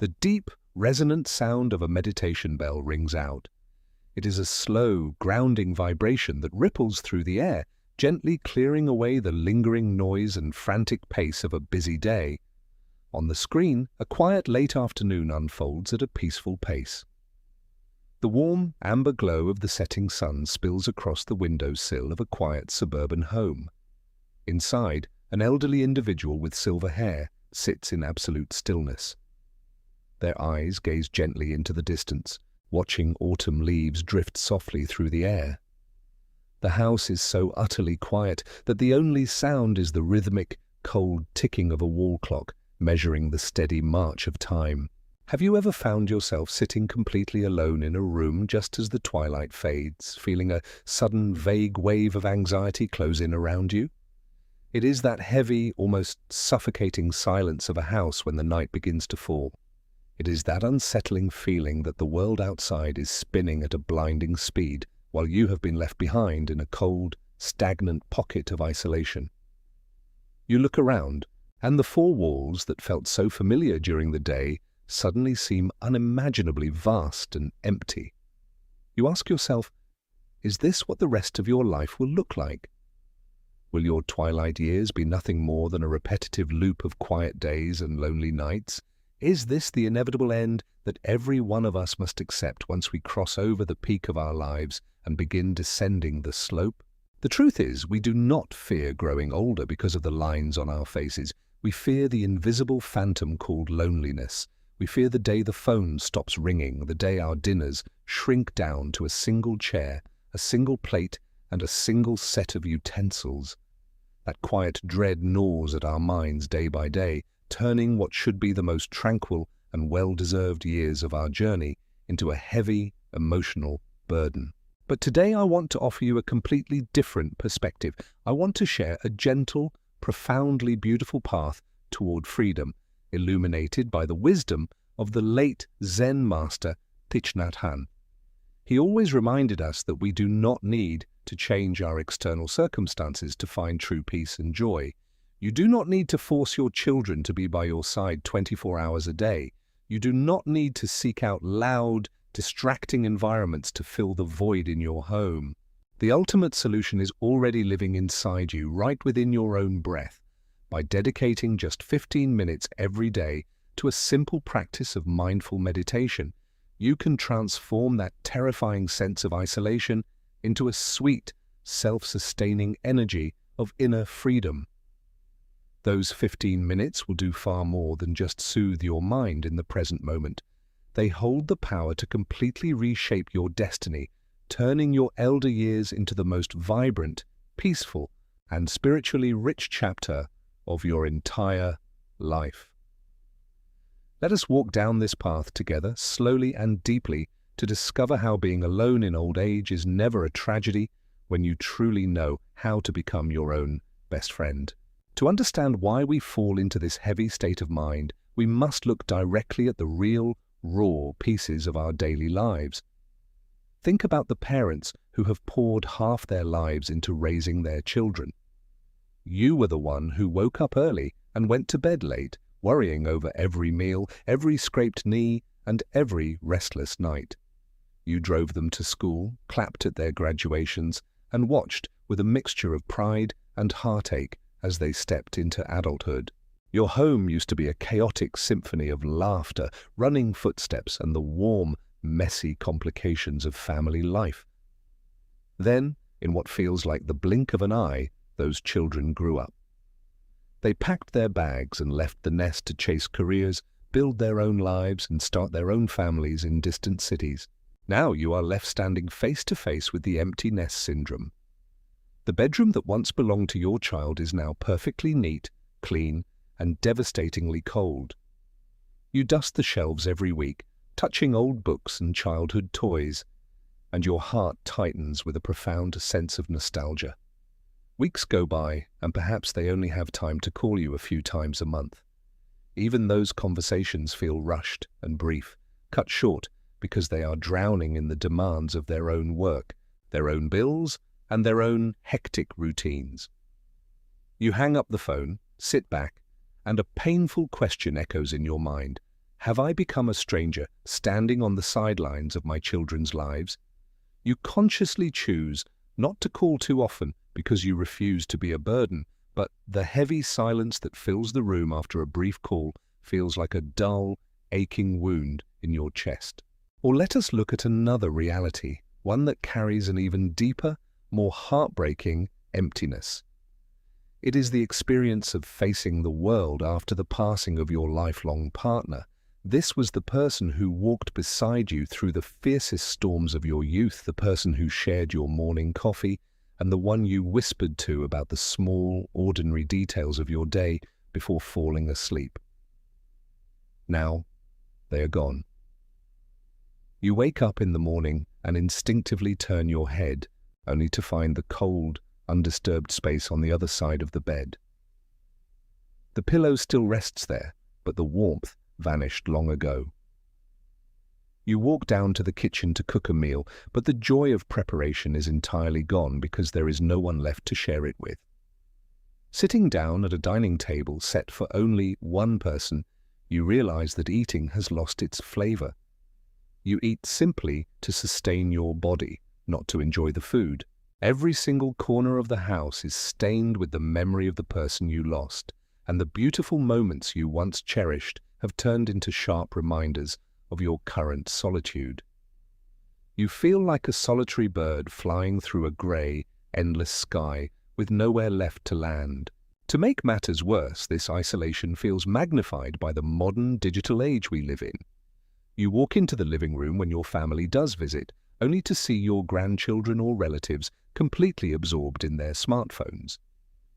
The deep, resonant sound of a meditation bell rings out. It is a slow, grounding vibration that ripples through the air, gently clearing away the lingering noise and frantic pace of a busy day. On the screen, a quiet late afternoon unfolds at a peaceful pace. The warm, amber glow of the setting sun spills across the windowsill of a quiet suburban home. Inside, an elderly individual with silver hair sits in absolute stillness. Their eyes gaze gently into the distance, watching autumn leaves drift softly through the air. The house is so utterly quiet that the only sound is the rhythmic, cold ticking of a wall clock, measuring the steady march of time. Have you ever found yourself sitting completely alone in a room just as the twilight fades, feeling a sudden vague wave of anxiety close in around you? It is that heavy, almost suffocating silence of a house when the night begins to fall. It is that unsettling feeling that the world outside is spinning at a blinding speed, while you have been left behind in a cold, stagnant pocket of isolation. You look around, and the four walls that felt so familiar during the day suddenly seem unimaginably vast and empty. You ask yourself, is this what the rest of your life will look like? Will your twilight years be nothing more than a repetitive loop of quiet days and lonely nights? Is this the inevitable end that every one of us must accept once we cross over the peak of our lives and begin descending the slope? The truth is, we do not fear growing older because of the lines on our faces. We fear the invisible phantom called loneliness. We fear the day the phone stops ringing, the day our dinners shrink down to a single chair, a single plate, and a single set of utensils. That quiet dread gnaws at our minds day by day, turning what should be the most tranquil and well-deserved years of our journey into a heavy, emotional burden. But today I want to offer you a completely different perspective. I want to share a gentle, profoundly beautiful path toward freedom, illuminated by the wisdom of the late Zen master Thich Nhat. He always reminded us that we do not need to change our external circumstances to find true peace and joy. You do not need to force your children to be by your side 24 hours a day. You do not need to seek out loud, distracting environments to fill the void in your home. The ultimate solution is already living inside you, right within your own breath. By dedicating just 15 minutes every day to a simple practice of mindful meditation, you can transform that terrifying sense of isolation into a sweet, self-sustaining energy of inner freedom. Those 15 minutes will do far more than just soothe your mind in the present moment. They hold the power to completely reshape your destiny, turning your elder years into the most vibrant, peaceful, and spiritually rich chapter of your entire life. Let us walk down this path together, slowly and deeply, to discover how being alone in old age is never a tragedy when you truly know how to become your own best friend. To understand why we fall into this heavy state of mind, we must look directly at the real, raw pieces of our daily lives. Think about the parents who have poured half their lives into raising their children. You were the one who woke up early and went to bed late, worrying over every meal, every scraped knee, and every restless night. You drove them to school, clapped at their graduations, and watched with a mixture of pride and heartache as they stepped into adulthood. Your home used to be a chaotic symphony of laughter, running footsteps, and the warm, messy complications of family life. Then, in what feels like the blink of an eye, those children grew up. They packed their bags and left the nest to chase careers, build their own lives, and start their own families in distant cities. Now you are left standing face to face with the empty nest syndrome. The bedroom that once belonged to your child is now perfectly neat, clean, and devastatingly cold. You dust the shelves every week, touching old books and childhood toys, and your heart tightens with a profound sense of nostalgia. Weeks go by, and perhaps they only have time to call you a few times a month. Even those conversations feel rushed and brief, cut short because they are drowning in the demands of their own work, their own bills, and their own hectic routines. You hang up the phone, sit back, and a painful question echoes in your mind. Have I become a stranger standing on the sidelines of my children's lives? You consciously choose not to call too often because you refuse to be a burden, but the heavy silence that fills the room after a brief call feels like a dull, aching wound in your chest. Or let us look at another reality, one that carries an even deeper, more heartbreaking emptiness. It is the experience of facing the world after the passing of your lifelong partner. This was the person who walked beside you through the fiercest storms of your youth, the person who shared your morning coffee, and the one you whispered to about the small, ordinary details of your day before falling asleep. Now, they are gone. You wake up in the morning and instinctively turn your head, only to find the cold, undisturbed space on the other side of the bed. The pillow still rests there, but the warmth vanished long ago. You walk down to the kitchen to cook a meal, but the joy of preparation is entirely gone because there is no one left to share it with. Sitting down at a dining table set for only one person, you realize that eating has lost its flavor. You eat simply to sustain your body, not to enjoy the food. Every single corner of the house is stained with the memory of the person you lost, and the beautiful moments you once cherished have turned into sharp reminders of your current solitude. You feel like a solitary bird flying through a grey, endless sky with nowhere left to land. To make matters worse, this isolation feels magnified by the modern digital age we live in. You walk into the living room when your family does visit, only to see your grandchildren or relatives completely absorbed in their smartphones.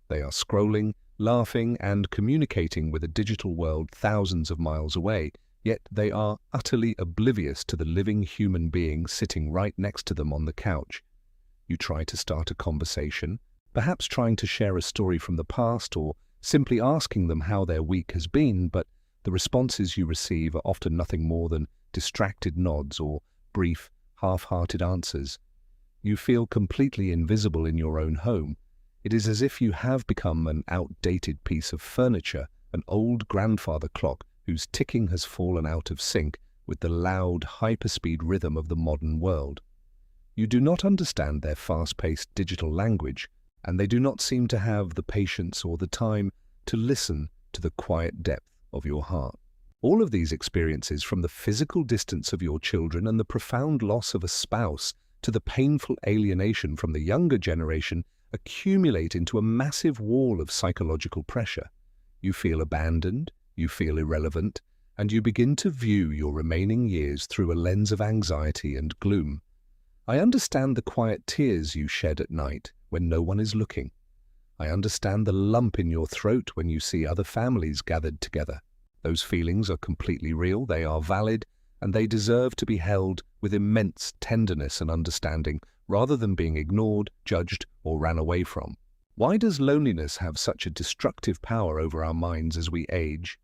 They are scrolling, laughing, and communicating with a digital world thousands of miles away, yet they are utterly oblivious to the living human being sitting right next to them on the couch. You try to start a conversation, perhaps trying to share a story from the past or simply asking them how their week has been, but the responses you receive are often nothing more than distracted nods or brief, half-hearted answers. You feel completely invisible in your own home. It is as if you have become an outdated piece of furniture, an old grandfather clock whose ticking has fallen out of sync with the loud, hyperspeed rhythm of the modern world. You do not understand their fast-paced digital language, and they do not seem to have the patience or the time to listen to the quiet depth of your heart. All of these experiences, from the physical distance of your children and the profound loss of a spouse to the painful alienation from the younger generation, accumulate into a massive wall of psychological pressure. You feel abandoned, you feel irrelevant, and you begin to view your remaining years through a lens of anxiety and gloom. I understand the quiet tears you shed at night when no one is looking. I understand the lump in your throat when you see other families gathered together. Those feelings are completely real, they are valid, and they deserve to be held with immense tenderness and understanding, rather than being ignored, judged, or ran away from. Why does loneliness have such a destructive power over our minds as we age?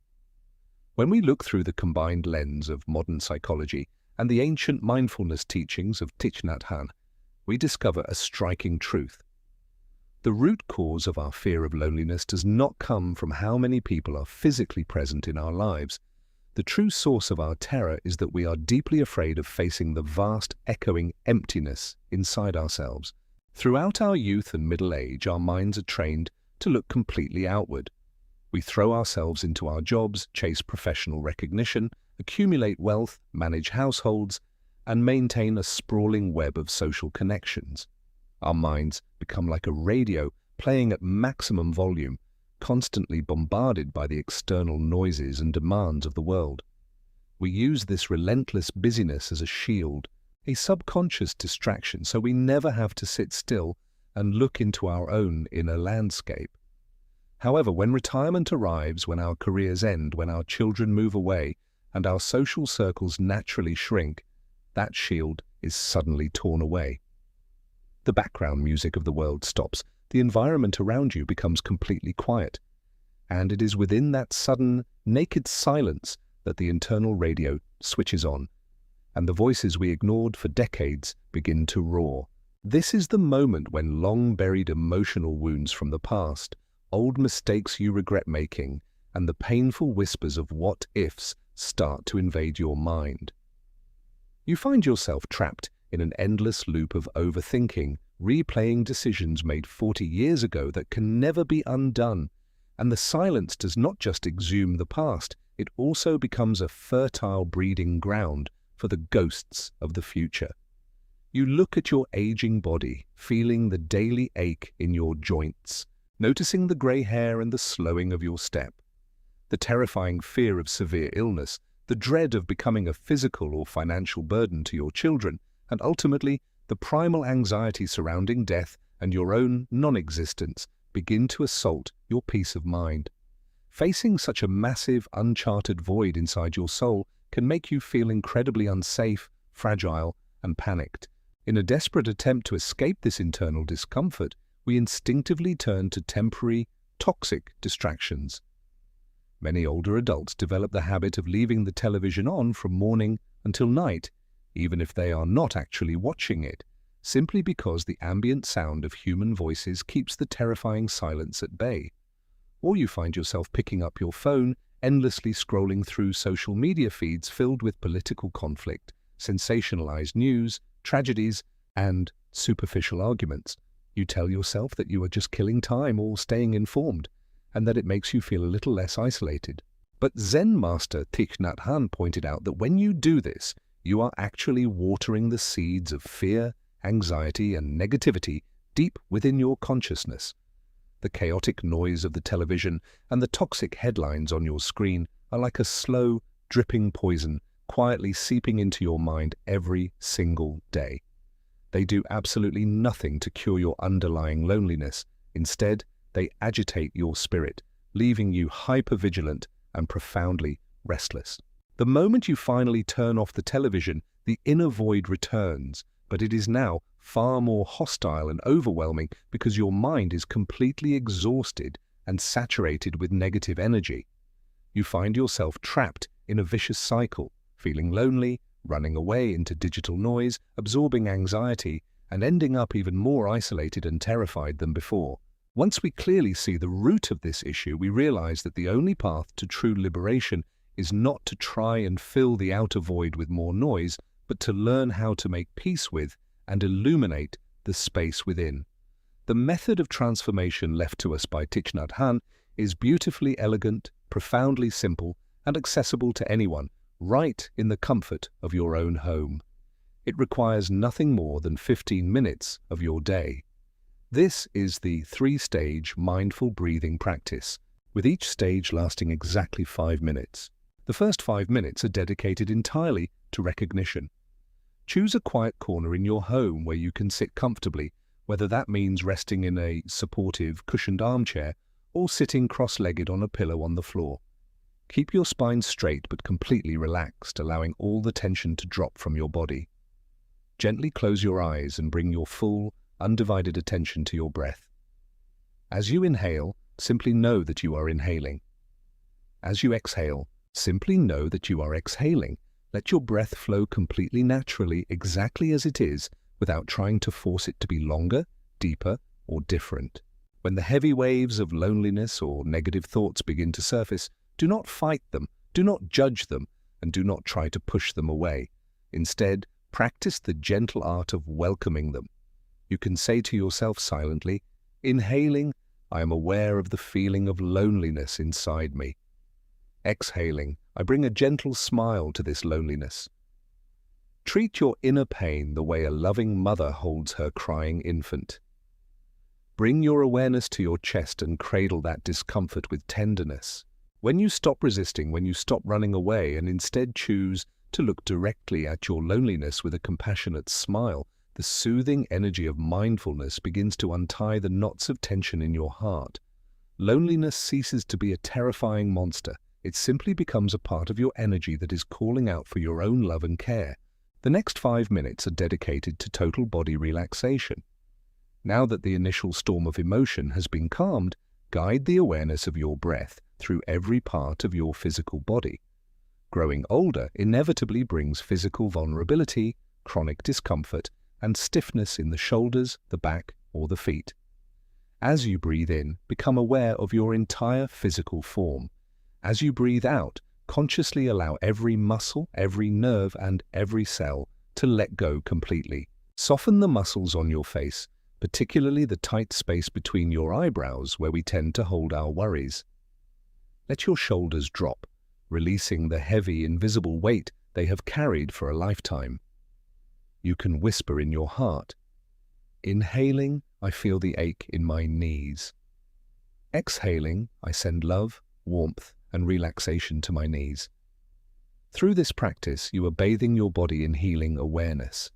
When we look through the combined lens of modern psychology and the ancient mindfulness teachings of Thich, Nhat, Hanh, we discover a striking truth. The root cause of our fear of loneliness does not come from how many people are physically present in our lives. The true source of our terror is that we are deeply afraid of facing the vast, echoing emptiness inside ourselves. Throughout our youth and middle age, our minds are trained to look completely outward. We throw ourselves into our jobs, chase professional recognition, accumulate wealth, manage households, and maintain a sprawling web of social connections. Our minds become like a radio playing at maximum volume, constantly bombarded by the external noises and demands of the world. We use this relentless busyness as a shield, a subconscious distraction, so we never have to sit still and look into our own inner landscape. However, when retirement arrives, when our careers end, when our children move away, and our social circles naturally shrink, that shield is suddenly torn away. The background music of the world stops, the environment around you becomes completely quiet, and it is within that sudden, naked silence that the internal radio switches on, and the voices we ignored for decades begin to roar. This is the moment when long-buried emotional wounds from the past, old mistakes you regret making, and the painful whispers of what-ifs start to invade your mind. You find yourself trapped in an endless loop of overthinking, replaying decisions made 40 years ago that can never be undone. And the silence does not just exhume the past, it also becomes a fertile breeding ground for the ghosts of the future. You look at your aging body, feeling the daily ache in your joints, noticing the grey hair and the slowing of your step. The terrifying fear of severe illness, the dread of becoming a physical or financial burden to your children, and ultimately, the primal anxiety surrounding death and your own non-existence begin to assault your peace of mind. Facing such a massive, uncharted void inside your soul can make you feel incredibly unsafe, fragile, and panicked. In a desperate attempt to escape this internal discomfort, we instinctively turn to temporary, toxic distractions. Many older adults develop the habit of leaving the television on from morning until night, even if they are not actually watching it, simply because the ambient sound of human voices keeps the terrifying silence at bay. Or you find yourself picking up your phone, endlessly scrolling through social media feeds filled with political conflict, sensationalized news, tragedies, and superficial arguments. You tell yourself that you are just killing time or staying informed, and that it makes you feel a little less isolated. But Zen master Thich Nhat pointed out that when you do this, you are actually watering the seeds of fear, anxiety, and negativity deep within your consciousness. The chaotic noise of the television and the toxic headlines on your screen are like a slow, dripping poison quietly seeping into your mind every single day. They do absolutely nothing to cure your underlying loneliness. Instead, they agitate your spirit, leaving you hypervigilant and profoundly restless. The moment you finally turn off the television, the inner void returns, but it is now far more hostile and overwhelming because your mind is completely exhausted and saturated with negative energy. You find yourself trapped in a vicious cycle, feeling lonely, running away into digital noise, absorbing anxiety, and ending up even more isolated and terrified than before. Once we clearly see the root of this issue, we realize that the only path to true liberation is not to try and fill the outer void with more noise, but to learn how to make peace with and illuminate the space within. The method of transformation left to us by Thich Nhat is beautifully elegant, profoundly simple, and accessible to anyone, right in the comfort of your own home. It requires nothing more than 15 minutes of your day. This is the 3-stage mindful breathing practice, with each stage lasting exactly 5 minutes. The first 5 minutes are dedicated entirely to recognition. Choose a quiet corner in your home where you can sit comfortably, whether that means resting in a supportive, cushioned armchair or sitting cross-legged on a pillow on the floor. Keep your spine straight but completely relaxed, allowing all the tension to drop from your body. Gently close your eyes and bring your full, undivided attention to your breath. As you inhale, simply know that you are inhaling. As you exhale, simply know that you are exhaling. Let your breath flow completely naturally, exactly as it is, without trying to force it to be longer, deeper, or different. When the heavy waves of loneliness or negative thoughts begin to surface, do not fight them, do not judge them, and do not try to push them away. Instead, practice the gentle art of welcoming them. You can say to yourself silently, inhaling, I am aware of the feeling of loneliness inside me. Exhaling, I bring a gentle smile to this loneliness. Treat your inner pain the way a loving mother holds her crying infant. Bring your awareness to your chest and cradle that discomfort with tenderness. When you stop resisting, when you stop running away and instead choose to look directly at your loneliness with a compassionate smile, the soothing energy of mindfulness begins to untie the knots of tension in your heart. Loneliness ceases to be a terrifying monster. It simply becomes a part of your energy that is calling out for your own love and care. The next 5 minutes are dedicated to total body relaxation. Now that the initial storm of emotion has been calmed, guide the awareness of your breath through every part of your physical body. Growing older inevitably brings physical vulnerability, chronic discomfort, and stiffness in the shoulders, the back, or the feet. As you breathe in, become aware of your entire physical form. As you breathe out, Consciously allow every muscle, every nerve, and every cell to let go completely. Soften the muscles on your face, particularly the tight space between your eyebrows where we tend to hold our worries. Let your shoulders drop, releasing the heavy, invisible weight they have carried for a lifetime. You can whisper in your heart, "Inhaling, I feel the ache in my knees. Exhaling, I send love, warmth, and relaxation to my knees." Through this practice, you are bathing your body in healing awareness.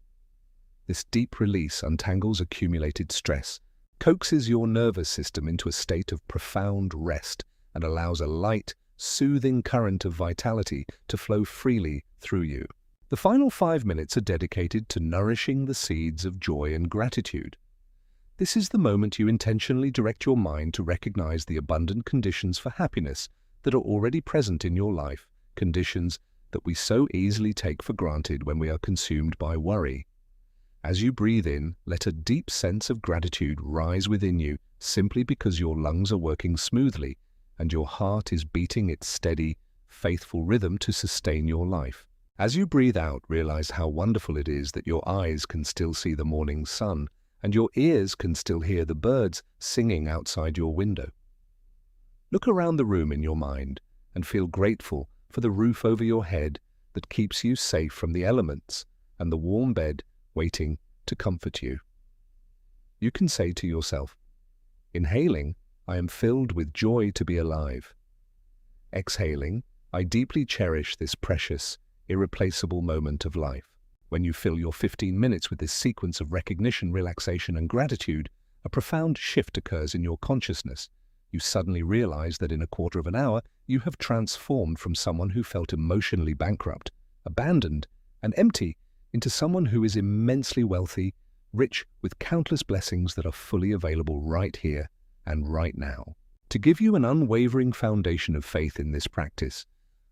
This deep release untangles accumulated stress, coaxes your nervous system into a state of profound rest, and allows a light, soothing current of vitality to flow freely through you. The final 5 minutes are dedicated to nourishing the seeds of joy and gratitude. This is the moment you intentionally direct your mind to recognize the abundant conditions for happiness that are already present in your life, conditions that we so easily take for granted when we are consumed by worry. As you breathe in, let a deep sense of gratitude rise within you simply because your lungs are working smoothly and your heart is beating its steady, faithful rhythm to sustain your life. As you breathe out, realize how wonderful it is that your eyes can still see the morning sun and your ears can still hear the birds singing outside your window. Look around the room in your mind and feel grateful for the roof over your head that keeps you safe from the elements and the warm bed waiting to comfort you. You can say to yourself, "Inhaling, I am filled with joy to be alive. Exhaling, I deeply cherish this precious, irreplaceable moment of life." When you fill your 15 minutes with this sequence of recognition, relaxation, and gratitude, a profound shift occurs in your consciousness. You suddenly realize that in a quarter of an hour, you have transformed from someone who felt emotionally bankrupt, abandoned, and empty into someone who is immensely wealthy, rich with countless blessings that are fully available right here and right now. To give you an unwavering foundation of faith in this practice,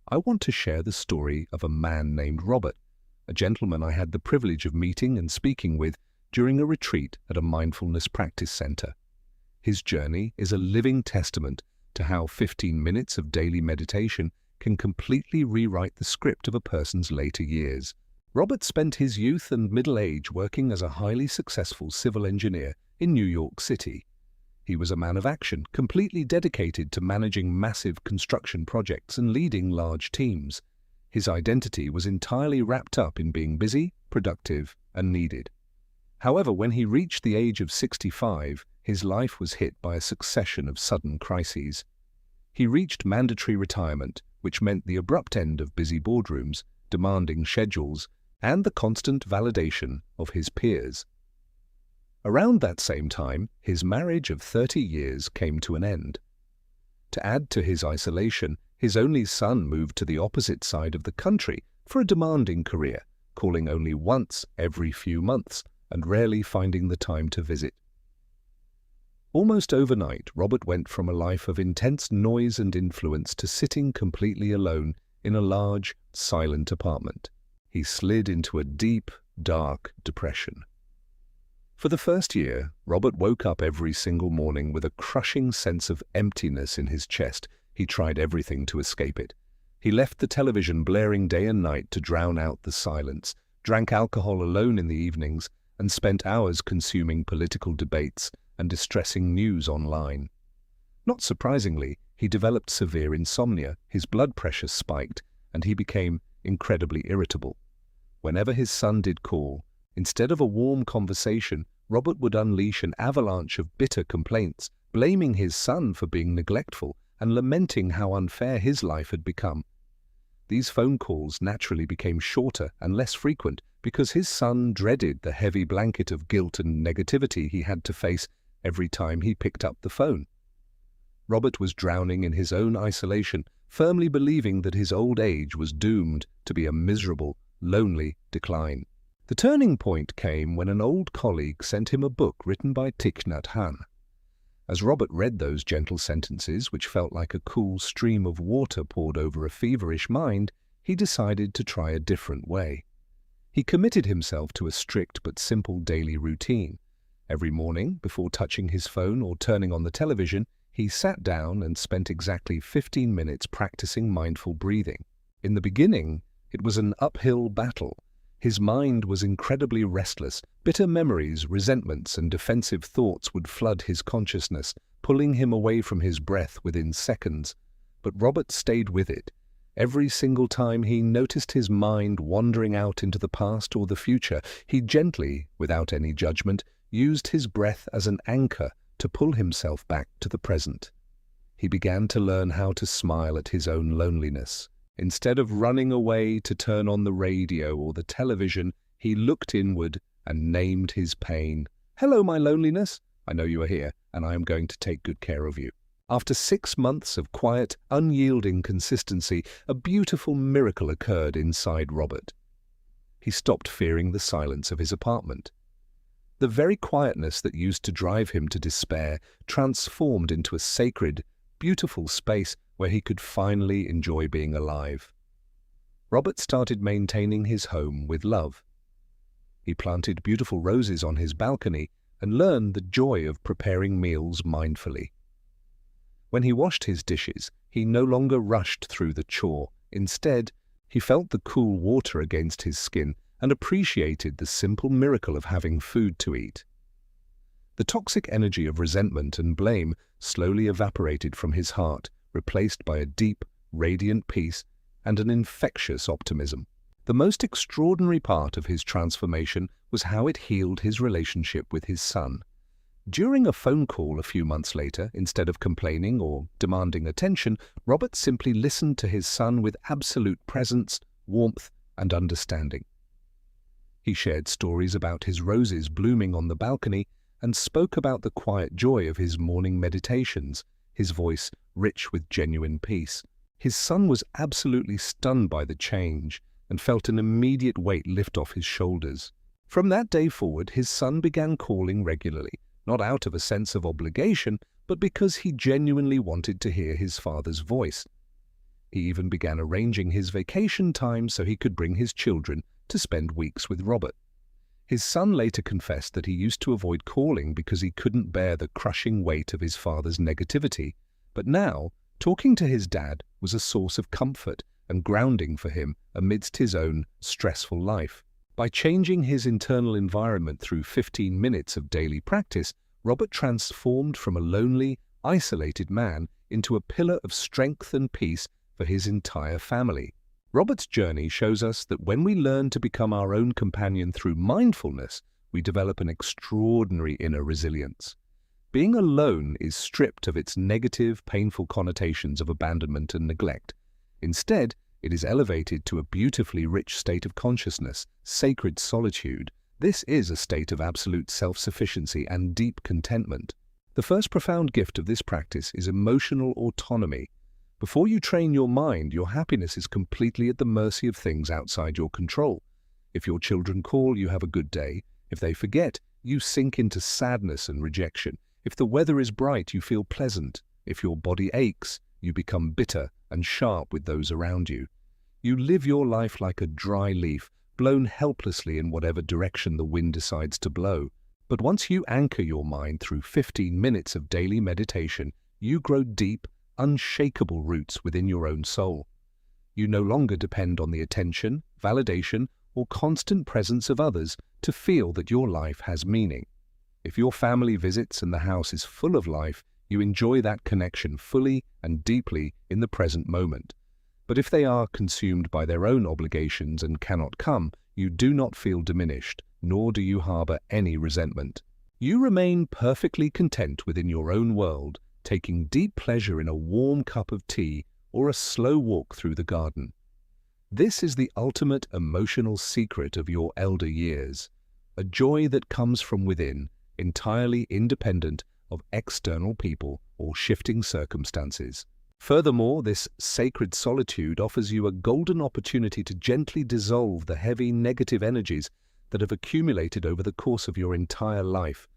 I want to share the story of a man named Robert, a gentleman I had the privilege of meeting and speaking with during a retreat at a mindfulness practice center. His journey is a living testament to how 15 minutes of daily meditation can completely rewrite the script of a person's later years. Robert spent his youth and middle age working as a highly successful civil engineer in New York City. He was a man of action, completely dedicated to managing massive construction projects and leading large teams. His identity was entirely wrapped up in being busy, productive, and needed. However, when he reached the age of 65, his life was hit by a succession of sudden crises. He reached mandatory retirement, which meant the abrupt end of busy boardrooms, demanding schedules, and the constant validation of his peers. Around that same time, his marriage of 30 years came to an end. To add to his isolation, his only son moved to the opposite side of the country for a demanding career, calling only once every few months and rarely finding the time to visit. Almost overnight, Robert went from a life of intense noise and influence to sitting completely alone in a large, silent apartment. He slid into a deep, dark depression. For the first year, Robert woke up every single morning with a crushing sense of emptiness in his chest. He tried everything to escape it. He left the television blaring day and night to drown out the silence, drank alcohol alone in the evenings, and spent hours consuming political debates and distressing news online. Not surprisingly, he developed severe insomnia, his blood pressure spiked, and he became incredibly irritable. Whenever his son did call, instead of a warm conversation, Robert would unleash an avalanche of bitter complaints, blaming his son for being neglectful and lamenting how unfair his life had become. These phone calls naturally became shorter and less frequent because his son dreaded the heavy blanket of guilt and negativity he had to face every time he picked up the phone. Robert was drowning in his own isolation, firmly believing that his old age was doomed to be a miserable, lonely decline. The turning point came when an old colleague sent him a book written by Thich, Nhat. As Robert read those gentle sentences, which felt like a cool stream of water poured over a feverish mind, he decided to try a different way. He committed himself to a strict but simple daily routine. Every morning, before touching his phone or turning on the television, he sat down and spent exactly 15 minutes practicing mindful breathing. In the beginning, it was an uphill battle. His mind was incredibly restless. Bitter memories, resentments, and defensive thoughts would flood his consciousness, pulling him away from his breath within seconds. But Robert stayed with it. Every single time he noticed his mind wandering out into the past or the future, he gently, without any judgment, used his breath as an anchor to pull himself back to the present. He began to learn how to smile at his own loneliness. Instead of running away to turn on the radio or the television, he looked inward and named his pain. "Hello, my loneliness. I know you are here, and I am going to take good care of you." After 6 months of quiet, unyielding consistency, a beautiful miracle occurred inside Robert. He stopped fearing the silence of his apartment. The very quietness that used to drive him to despair transformed into a sacred, beautiful space where he could finally enjoy being alive. Robert started maintaining his home with love. He planted beautiful roses on his balcony and learned the joy of preparing meals mindfully. When he washed his dishes, he no longer rushed through the chore. Instead, he felt the cool water against his skin and appreciated the simple miracle of having food to eat. The toxic energy of resentment and blame slowly evaporated from his heart, replaced by a deep, radiant peace and an infectious optimism. The most extraordinary part of his transformation was how it healed his relationship with his son. During a phone call a few months later, instead of complaining or demanding attention, Robert simply listened to his son with absolute presence, warmth, and understanding. He shared stories about his roses blooming on the balcony and spoke about the quiet joy of his morning meditations, his voice rich with genuine peace. His son was absolutely stunned by the change and felt an immediate weight lift off his shoulders. From that day forward, his son began calling regularly, not out of a sense of obligation, but because he genuinely wanted to hear his father's voice. He even began arranging his vacation time so he could bring his children to spend weeks with Robert. His son later confessed that he used to avoid calling because he couldn't bear the crushing weight of his father's negativity, but now, talking to his dad was a source of comfort and grounding for him amidst his own stressful life. By changing his internal environment through 15 minutes of daily practice, Robert transformed from a lonely, isolated man into a pillar of strength and peace for his entire family. Robert's journey shows us that when we learn to become our own companion through mindfulness, we develop an extraordinary inner resilience. Being alone is stripped of its negative, painful connotations of abandonment and neglect. Instead, it is elevated to a beautifully rich state of consciousness, sacred solitude. This is a state of absolute self-sufficiency and deep contentment. The first profound gift of this practice is emotional autonomy. Before you train your mind, your happiness is completely at the mercy of things outside your control. If your children call, you have a good day. If they forget, you sink into sadness and rejection. If the weather is bright, you feel pleasant. If your body aches, you become bitter and sharp with those around you. You live your life like a dry leaf, blown helplessly in whatever direction the wind decides to blow. But once you anchor your mind through 15 minutes of daily meditation, you grow deep, unshakable roots within your own soul. You no longer depend on the attention, validation, or constant presence of others to feel that your life has meaning. If your family visits and the house is full of life, you enjoy that connection fully and deeply in the present moment. But if they are consumed by their own obligations and cannot come, you do not feel diminished, nor do you harbor any resentment. You remain perfectly content within your own world, taking deep pleasure in a warm cup of tea or a slow walk through the garden. This is the ultimate emotional secret of your elder years, a joy that comes from within, entirely independent of external people or shifting circumstances. Furthermore, this sacred solitude offers you a golden opportunity to gently dissolve the heavy negative energies that have accumulated over the course of your entire life.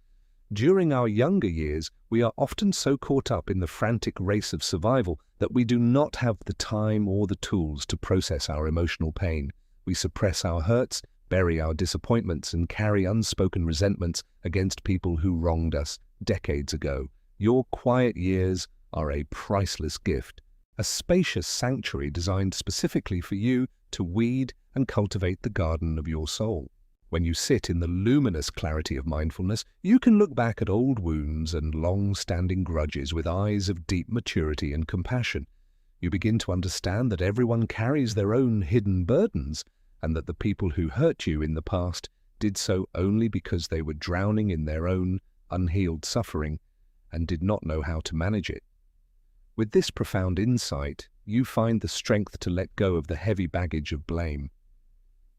During our younger years, we are often so caught up in the frantic race of survival that we do not have the time or the tools to process our emotional pain. We suppress our hurts, bury our disappointments, and carry unspoken resentments against people who wronged us decades ago. Your quiet years are a priceless gift. a spacious sanctuary designed specifically for you to weed and cultivate the garden of your soul. When you sit in the luminous clarity of mindfulness, you can look back at old wounds and long-standing grudges with eyes of deep maturity and compassion. You begin to understand that everyone carries their own hidden burdens, and that the people who hurt you in the past did so only because they were drowning in their own unhealed suffering and did not know how to manage it. With this profound insight, you find the strength to let go of the heavy baggage of blame.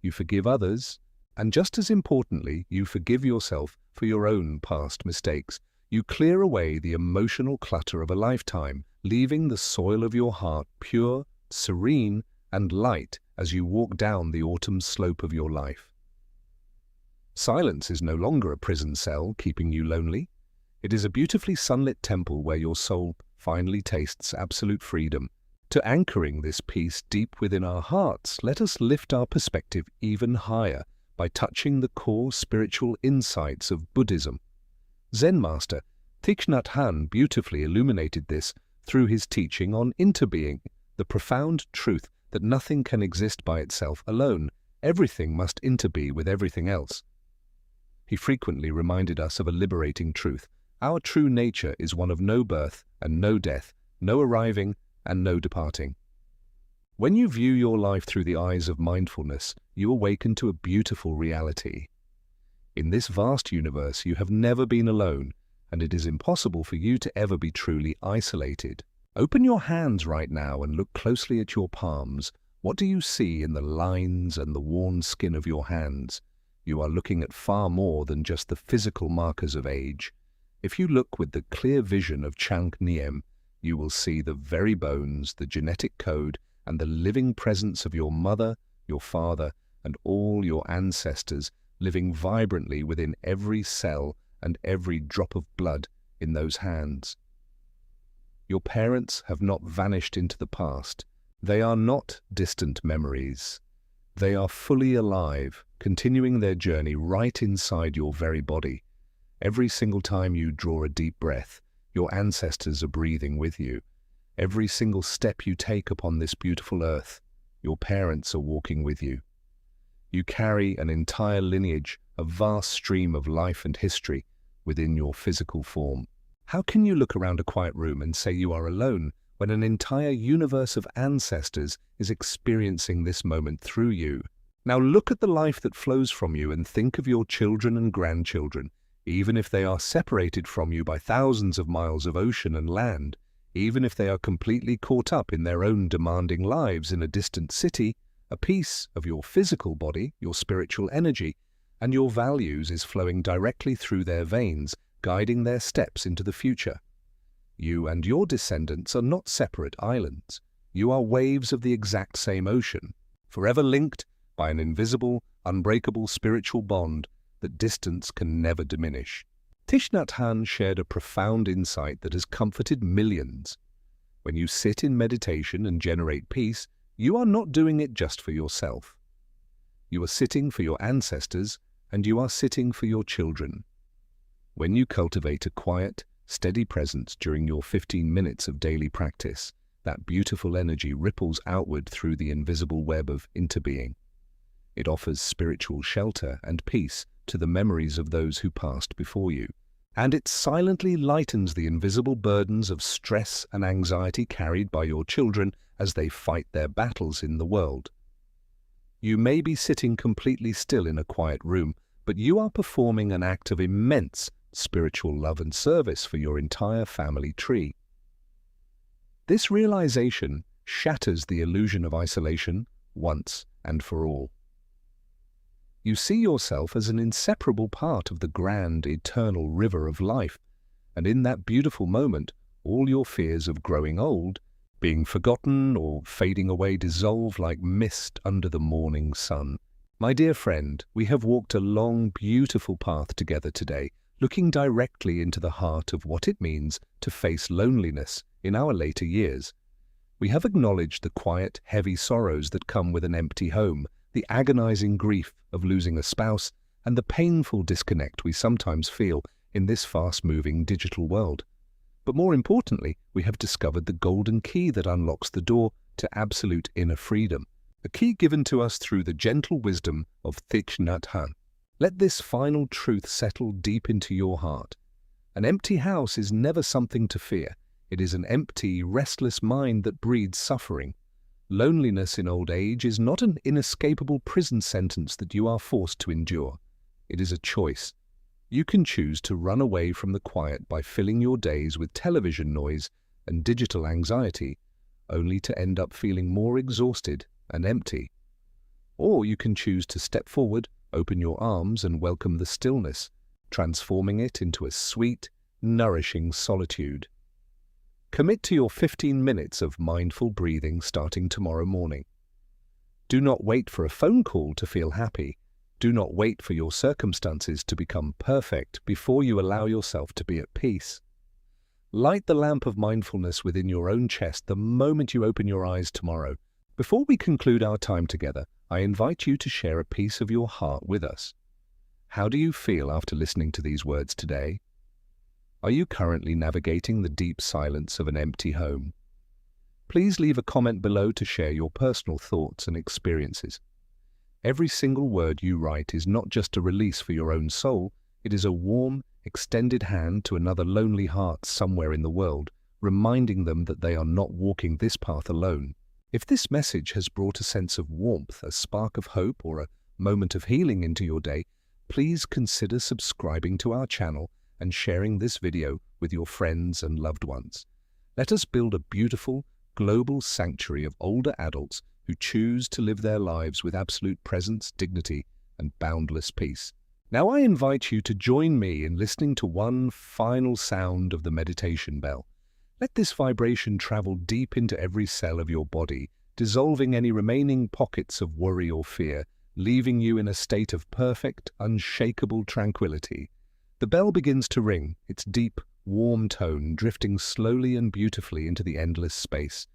You forgive others, and just as importantly, you forgive yourself for your own past mistakes. You clear away the emotional clutter of a lifetime, leaving the soil of your heart pure, serene, and light as you walk down the autumn slope of your life. Silence is no longer a prison cell keeping you lonely. It is a beautifully sunlit temple where your soul finally tastes absolute freedom. To anchoring this peace deep within our hearts, let us lift our perspective even higher by touching the core spiritual insights of Buddhism. Zen master Thich Nhat beautifully illuminated this through his teaching on interbeing, the profound truth that nothing can exist by itself alone. Everything must interbe with everything else. He frequently reminded us of a liberating truth. Our true nature is one of no birth and no death, no arriving and no departing. When you view your life through the eyes of mindfulness, you awaken to a beautiful reality. In this vast universe, you have never been alone, and it is impossible for you to ever be truly isolated. Open your hands right now and look closely at your palms. What do you see in the lines and the worn skin of your hands? You are looking at far more than just the physical markers of age. If you look with the clear vision of Chang Niem, you will see the very bones, the genetic code, and the living presence of your mother, your father, and all your ancestors living vibrantly within every cell and every drop of blood in those hands. Your parents have not vanished into the past. They are not distant memories. They are fully alive, continuing their journey right inside your very body. Every single time you draw a deep breath, your ancestors are breathing with you. Every single step you take upon this beautiful earth, your parents are walking with you. You carry an entire lineage, a vast stream of life and history within your physical form. How can you look around a quiet room and say you are alone when an entire universe of ancestors is experiencing this moment through you? Now look at the life that flows from you and think of your children and grandchildren, even if they are separated from you by thousands of miles of ocean and land, even if they are completely caught up in their own demanding lives in a distant city. A piece of your physical body, your spiritual energy, and your values is flowing directly through their veins, guiding their steps into the future. You and your descendants are not separate islands. You are waves of the exact same ocean, forever linked by an invisible, unbreakable spiritual bond that distance can never diminish. Thich Nhat Hanh shared a profound insight that has comforted millions. When you sit in meditation and generate peace, you are not doing it just for yourself. You are sitting for your ancestors, and you are sitting for your children. When you cultivate a quiet, steady presence during your 15 minutes of daily practice, that beautiful energy ripples outward through the invisible web of interbeing. It offers spiritual shelter and peace to the memories of those who passed before you, and it silently lightens the invisible burdens of stress and anxiety carried by your children as they fight their battles in the world. You may be sitting completely still in a quiet room, but you are performing an act of immense spiritual love and service for your entire family tree. This realization shatters the illusion of isolation once and for all. You see yourself as an inseparable part of the grand, eternal river of life, and in that beautiful moment, all your fears of growing old, being forgotten or fading away dissolve like mist under the morning sun. My dear friend, we have walked a long, beautiful path together today, looking directly into the heart of what it means to face loneliness in our later years. We have acknowledged the quiet, heavy sorrows that come with an empty home, the agonizing grief of losing a spouse, and the painful disconnect we sometimes feel in this fast-moving digital world. But more importantly, we have discovered the golden key that unlocks the door to absolute inner freedom, a key given to us through the gentle wisdom of Thich Nhat. Let this final truth settle deep into your heart. An empty house is never something to fear. It is an empty, restless mind that breeds suffering. Loneliness in old age is not an inescapable prison sentence that you are forced to endure. It is a choice. You can choose to run away from the quiet by filling your days with television noise and digital anxiety, only to end up feeling more exhausted and empty. Or you can choose to step forward, open your arms and welcome the stillness, transforming it into a sweet, nourishing solitude. Commit to your 15 minutes of mindful breathing starting tomorrow morning. Do not wait for a phone call to feel happy. Do not wait for your circumstances to become perfect before you allow yourself to be at peace. Light the lamp of mindfulness within your own chest the moment you open your eyes tomorrow. Before we conclude our time together, I invite you to share a piece of your heart with us. How do you feel after listening to these words today? Are you currently navigating the deep silence of an empty home? Please leave a comment below to share your personal thoughts and experiences. Every single word you write is not just a release for your own soul, it is a warm, extended hand to another lonely heart somewhere in the world, reminding them that they are not walking this path alone. If this message has brought a sense of warmth, a spark of hope, or a moment of healing into your day, please consider subscribing to our channel and sharing this video with your friends and loved ones. Let us build a beautiful, global sanctuary of older adults who choose to live their lives with absolute presence, dignity, and boundless peace. Now I invite you to join me in listening to one final sound of the meditation bell. Let this vibration travel deep into every cell of your body, dissolving any remaining pockets of worry or fear, leaving you in a state of perfect, unshakable tranquility. The bell begins to ring, its deep, warm tone drifting slowly and beautifully into the endless space,